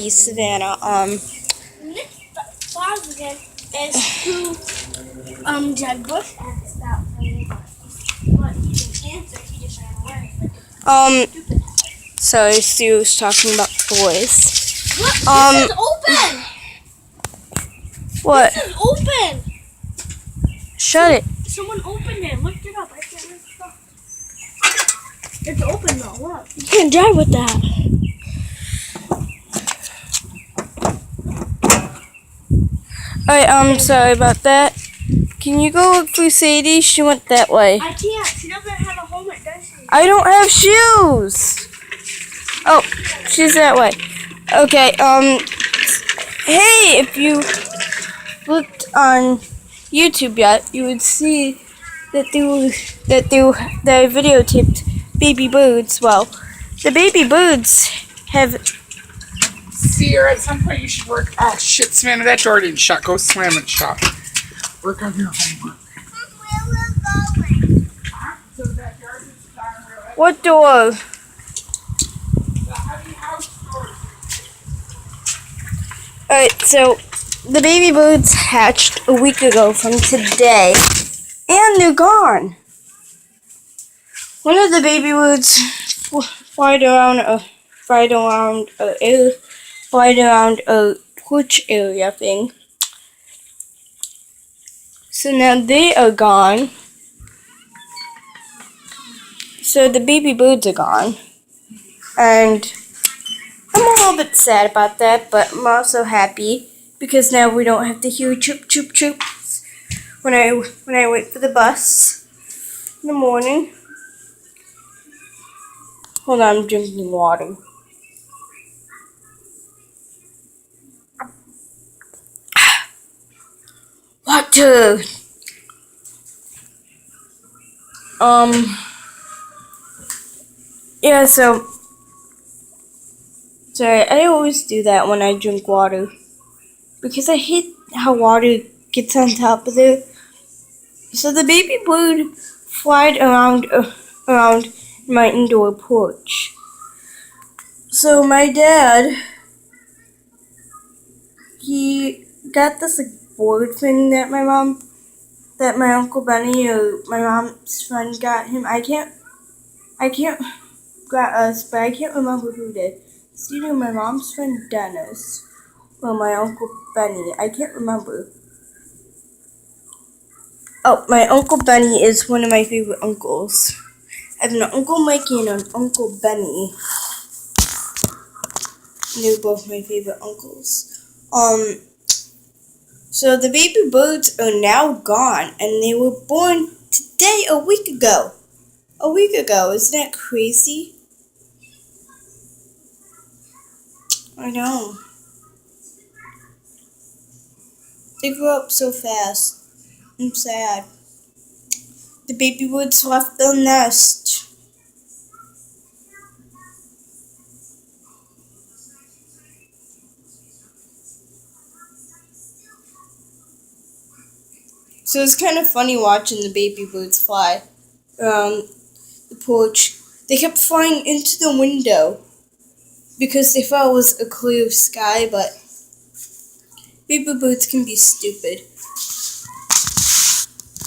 Sadie, Savannah. Next positive is who Jeb Bush asked about but he didn't answer, he just ran away. So Sue was talking about toys. What? This is open! What? This is open! Shut it. Someone opened it. Lift it up. I can't lift it up. It's open though. Look. You can't drive with that. Alright, sorry about that. Can you go look for Sadie? She went that way. I can't. She doesn't have a helmet, does she? I don't have shoes. Oh, she's that way. Okay, hey, if you looked on YouTube yet, you would see that they videotaped baby birds. Well, the baby birds have. Sierra, at some point you should work. Oh shit, Savannah, that door didn't shut. Go slam it shut. Work on your homework. So that yard is down real. What door? The heavy house door. Alright, so the baby birds hatched a week ago from today, and they're gone. One of the baby birds flied around a porch area thing. So now they are gone. So the baby birds are gone. And I'm a little bit sad about that, but I'm also happy because now we don't have to hear choop choop choops when I wait for the bus in the morning. Hold on, I'm drinking water. Water. Yeah, so sorry, I always do that when I drink water because I hate how water gets on top of it. So the baby bird flied around my indoor porch. So my dad, he got this board thing that my Uncle Benny or my mom's friend got him. I can't got us, but I can't remember who did. It's either my mom's friend Dennis or my Uncle Benny. I can't remember. Oh, my Uncle Benny is one of my favorite uncles. I have an Uncle Mikey and an Uncle Benny. They're both my favorite uncles. So the baby birds are now gone, and they were born today, a week ago. A week ago, isn't that crazy? I know. They grew up so fast. I'm sad. The baby birds left their nest. So it's kind of funny watching the baby birds fly around the porch. They kept flying into the window because they thought it was a clear sky, but baby birds can be stupid.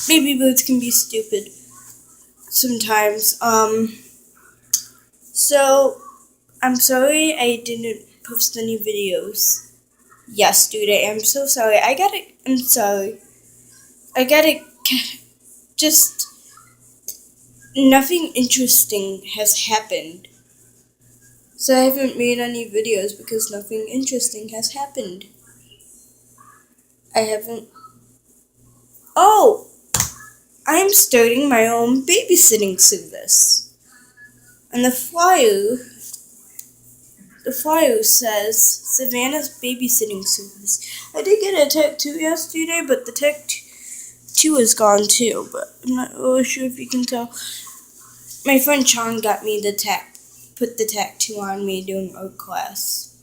Baby birds can be stupid sometimes. So I'm sorry I didn't post any videos yesterday. I'm so sorry. I'm sorry. Just nothing interesting has happened. So I haven't made any videos because nothing interesting has happened. Oh! I'm starting my own babysitting service. And the flyer says Savannah's babysitting service. I did get a tattoo yesterday, but the tattoo is gone too, but I'm not really sure if you can tell. My friend Sean got me put the tattoo on me during art class.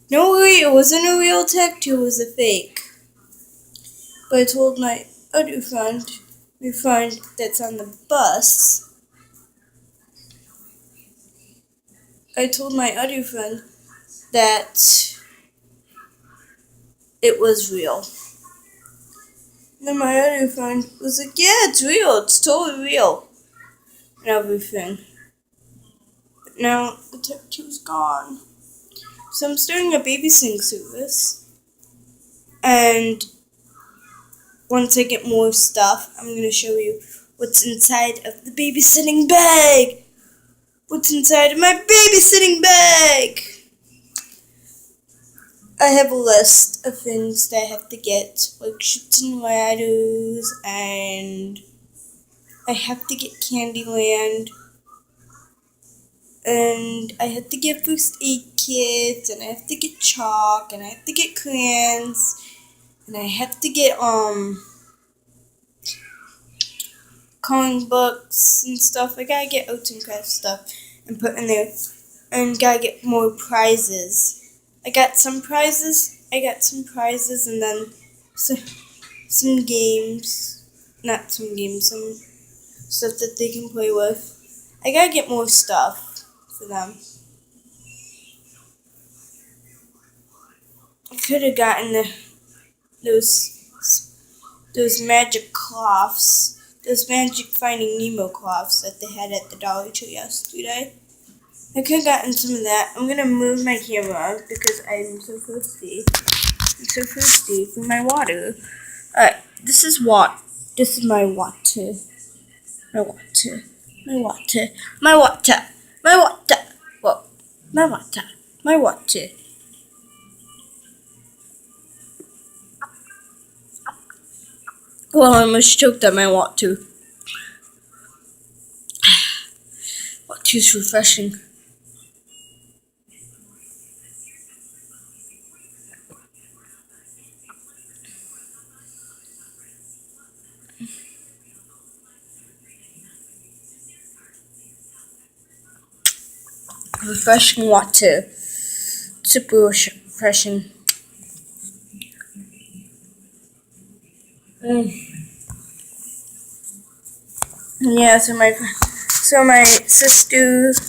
No way, it wasn't a real tattoo, it was a fake. But I told my other friend, my friend that's on the bus, I told my other friend that it was real. And then my other friend was like, yeah, it's real. It's totally real. And everything. But now the tech 2's gone. So I'm starting a babysitting service. And once I get more stuff, I'm going to show you what's inside of the babysitting bag. What's inside of my babysitting bag? I have a list of things that I have to get, like Chutes and Ladders, and I have to get Candyland, and I have to get first aid kits, and I have to get chalk, and I have to get crayons, and I have to get coloring books and stuff. I gotta get arts and crafts stuff and put in there, and gotta get more prizes. I got some prizes, and then some games, not some games, some stuff that they can play with. I gotta get more stuff for them. I could have gotten those magic cloths, those magic Finding Nemo cloths that they had at the Dollar Tree yesterday. I could have gotten some of that. I'm gonna move my camera because I'm so thirsty. I'm so thirsty for my water. Alright, this is my water. My water. Whoa, my water. Well, I almost choked on my water. Water's refreshing. Refreshing water. Super refreshing. Yeah, so my sister's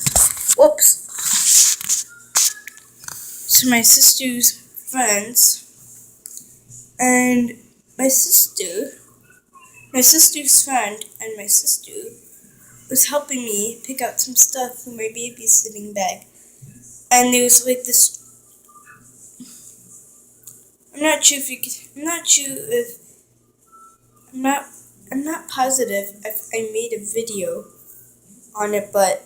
friends and my sister's friend and my sister was helping me pick out some stuff for my babysitting bag. And there was like this, I'm not positive if I made a video on it, but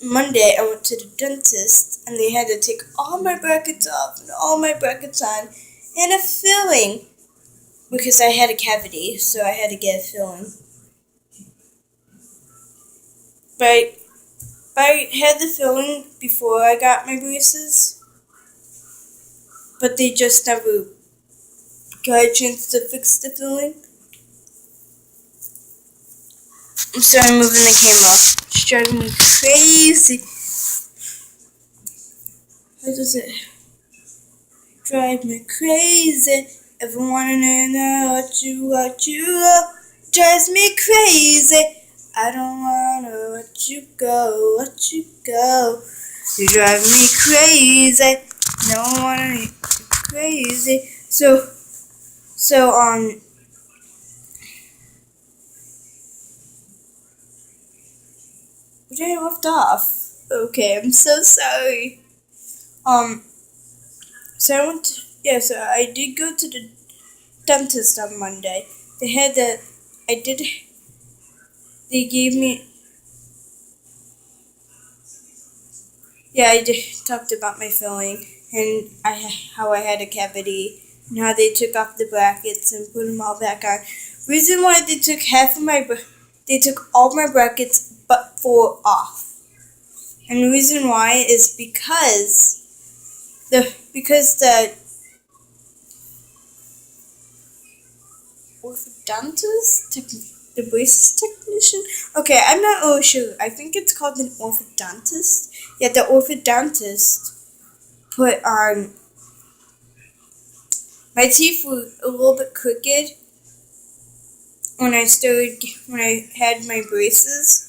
Monday I went to the dentist and they had to take all my brackets off and all my brackets on and a filling because I had a cavity, so I had to get a filling. But I had the filling before I got my braces, but they just never got a chance to fix the filling. So I'm moving the camera. It's driving me crazy. How does it drive me crazy? Everyone wanna know what you love. Drives me crazy. I don't wanna let you go. You drive me crazy. No one wanna make you crazy. So where did I left off? Okay, I'm so sorry. So I did go to the dentist on Monday. They gave me, I just talked about my filling and how I had a cavity and how they took off the brackets and put them all back on. Reason why they took they took all my brackets but 4 off. And the reason why is because the orthodontist, the braces technician. Okay, I'm not really sure. I think it's called an orthodontist. Yeah, the orthodontist put on. My teeth were a little bit crooked when I had my braces.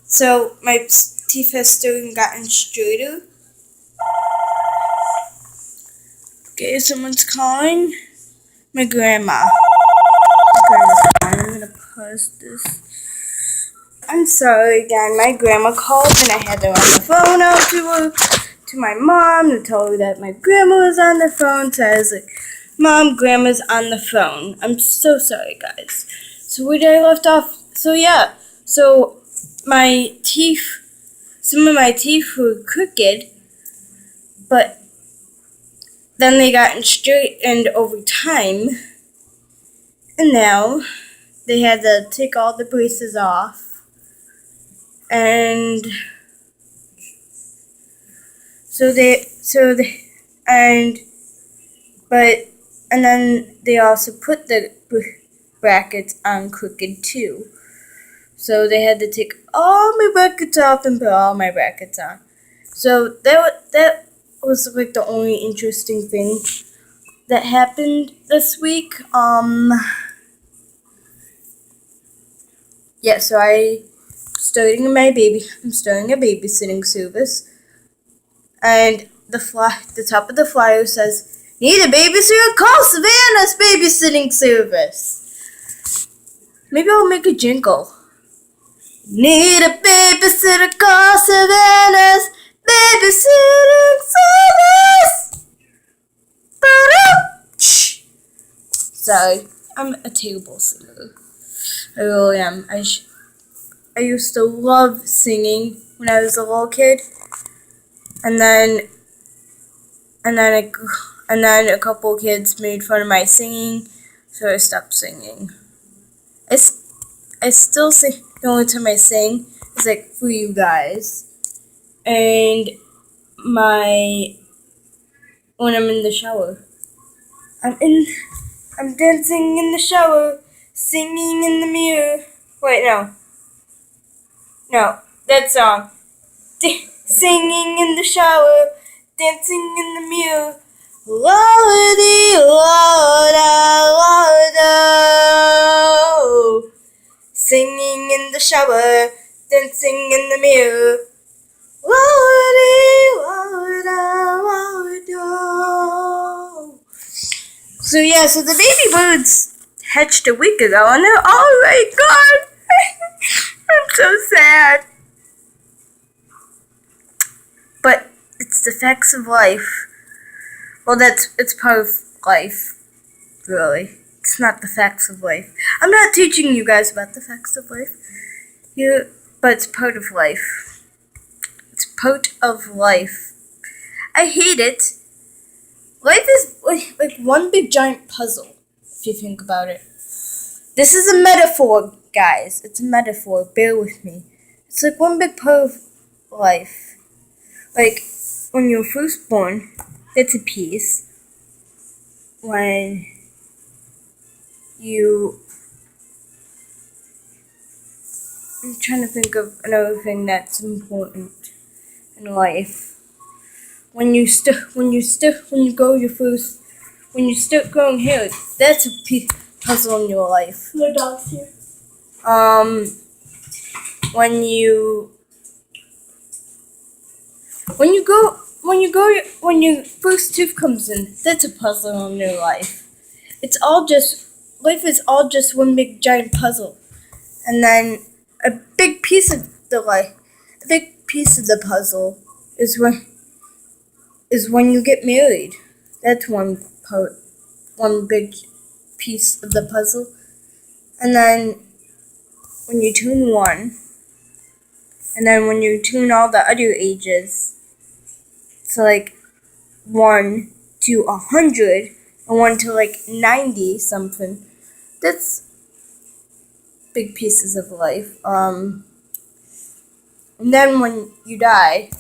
So my teeth have still gotten straighter. Okay, someone's calling. My grandma. My grandma's calling. I'm gonna pause this. I'm sorry again. My grandma called and I had to run the phone out to her, to my mom, to tell her that my grandma was on the phone. So I was like, Mom, Grandma's on the phone. I'm so sorry, guys. So where did I left off? So yeah. So my teeth, some of my teeth were crooked, but then they got straightened over time, and now they had to take all the braces off, and and then they also put the brackets on crooked too. So they had to take all my brackets off and put all my brackets on. So that was like the only interesting thing that happened this week. Yeah, so I'm starting a babysitting service, and the top of the flyer says, "Need a babysitter? Call Savannah's babysitting service." Maybe I'll make a jingle. Need a babysitter? Call Savannah's babysitting service. Shh. Sorry, I'm a terrible singer. I really am. I used to love singing when I was a little kid, and then a couple kids made fun of my singing, so I stopped singing. I still sing. The only time I sing is like for you guys, and when I'm in the shower. I'm dancing in the shower, singing in the mirror. Wait, no, that song. Singing in the shower, dancing in the mirror. La-di, la-da, la-da. Singing in the shower, dancing in the mirror. La-di, la-da, la-da. So the baby birds hatched a week ago and they're already gone. I'm so sad. But it's the facts of life. Well, it's part of life, really. It's not the facts of life. I'm not teaching you guys about the facts of life here, but it's part of life. It's part of life. I hate it. Life is like one big giant puzzle, if you think about it. This is a metaphor, guys. It's a metaphor. Bear with me. It's like one big part of life. Like, when you're first born, that's a piece. When I'm trying to think of another thing that's important in life. When you start growing hair, that's a puzzle in your life. No dogs here. When your first tooth comes in, that's a puzzle in your life. Life is all just one big giant puzzle. And then a big piece of the puzzle is when you get married. That's one big piece of the puzzle. And then when you turn 1, and then when you turn all the other ages, so like 1 to 100, and 1 to like 90 something. That's big pieces of life. And then when you die,